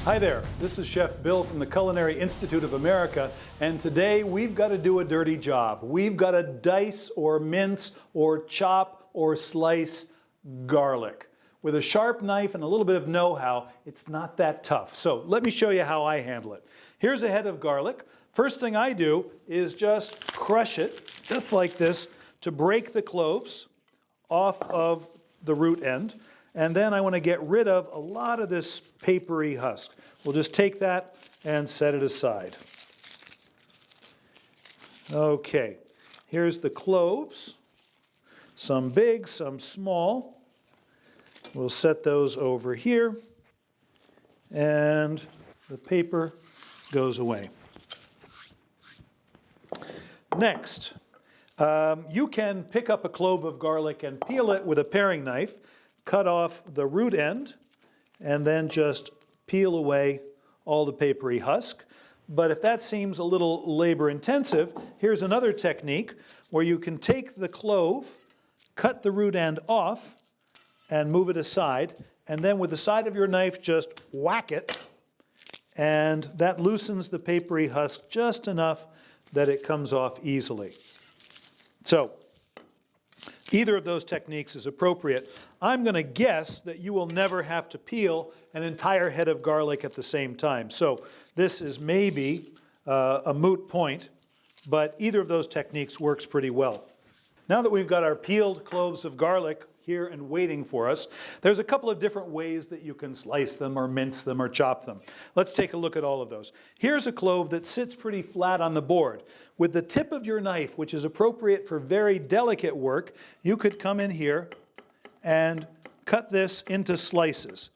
Hi there, this is Chef Bill from the Culinary Institute of America, and today we've got to do a dirty job. We've got to dice or mince or chop or slice garlic. With a sharp knife and a little bit of know-how, it's not that tough. So let me show you how I handle it. Here's a head of garlic. First thing I do is just crush it, just like this, to break the cloves off of the root end. And then I want to get rid of a lot of this papery husk. We'll just take that and set it aside. Okay, here's the cloves. Some big, some small. We'll set those over here. And the paper goes away. Next, you can pick up a clove of garlic and peel it with a paring knife. Cut off the root end, and then just peel away all the papery husk. But if that seems a little labor intensive, here's another technique where you can take the clove, cut the root end off, and move it aside, and then with the side of your knife just whack it, and that loosens the papery husk just enough that it comes off easily. So, either of those techniques is appropriate. I'm going to guess that you will never have to peel an entire head of garlic at the same time. So this is maybe a moot point, but either of those techniques works pretty well. Now that we've got our peeled cloves of garlic here and waiting for us, there's a couple of different ways that you can slice them or mince them or chop them. Let's take a look at all of those. Here's a clove that sits pretty flat on the board. With the tip of your knife, which is appropriate for very delicate work, you could come in here and cut this into slices.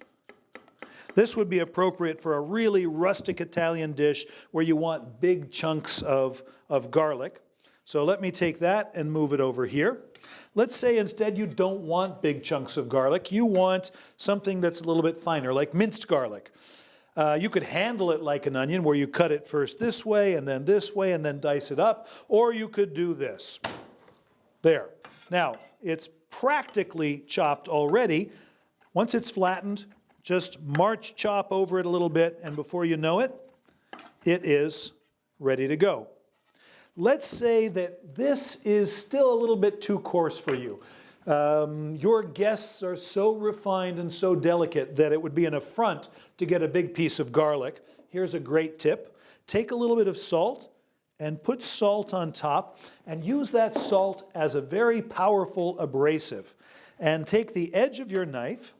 This would be appropriate for a really rustic Italian dish where you want big chunks of garlic. So let me take that and move it over here. Let's say instead you don't want big chunks of garlic. You want something that's a little bit finer, like minced garlic. You could handle it like an onion, where you cut it first this way and then dice it up. Or you could do this. There. Now, it's practically chopped already. Once it's flattened, just march chop over it a little bit, and before you know it, it is ready to go. Let's say that this is still a little bit too coarse for you. Your guests are so refined and so delicate that it would be an affront to get a big piece of garlic. Here's a great tip. Take a little bit of salt and put salt on top and use that salt as a very powerful abrasive. And take the edge of your knife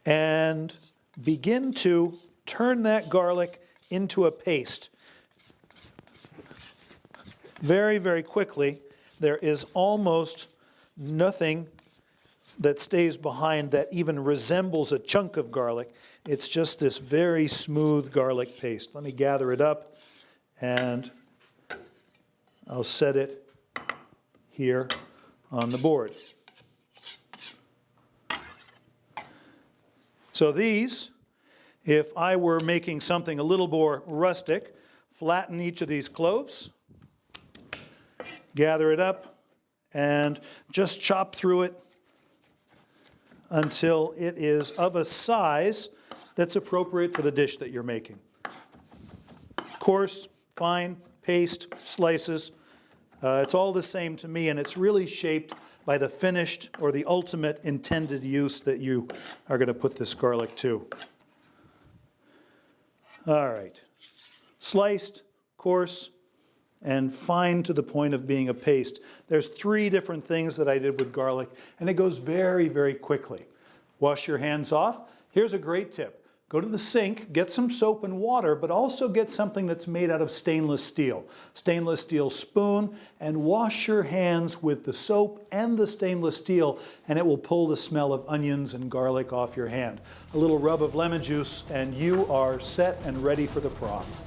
and begin to turn that garlic into a paste. Very, very quickly. There is almost nothing that stays behind that even resembles a chunk of garlic. It's just this very smooth garlic paste. Let me gather it up, and I'll set it here on the board. So these, if I were making something a little more rustic, flatten each of these cloves, gather it up, and just chop through it until it is of a size that's appropriate for the dish that you're making. Coarse, fine, paste, slices, it's all the same to me, and it's really shaped by the finished or the ultimate intended use that you are going to put this garlic to. All right. Sliced, coarse, and fine to the point of being a paste. There's 3 different things that I did with garlic, and it goes very, very quickly. Wash your hands off. Here's a great tip. Go to the sink, get some soap and water, but also get something that's made out of stainless steel. Stainless steel spoon, and wash your hands with the soap and the stainless steel, and it will pull the smell of onions and garlic off your hand. A little rub of lemon juice, and you are set and ready for the broth.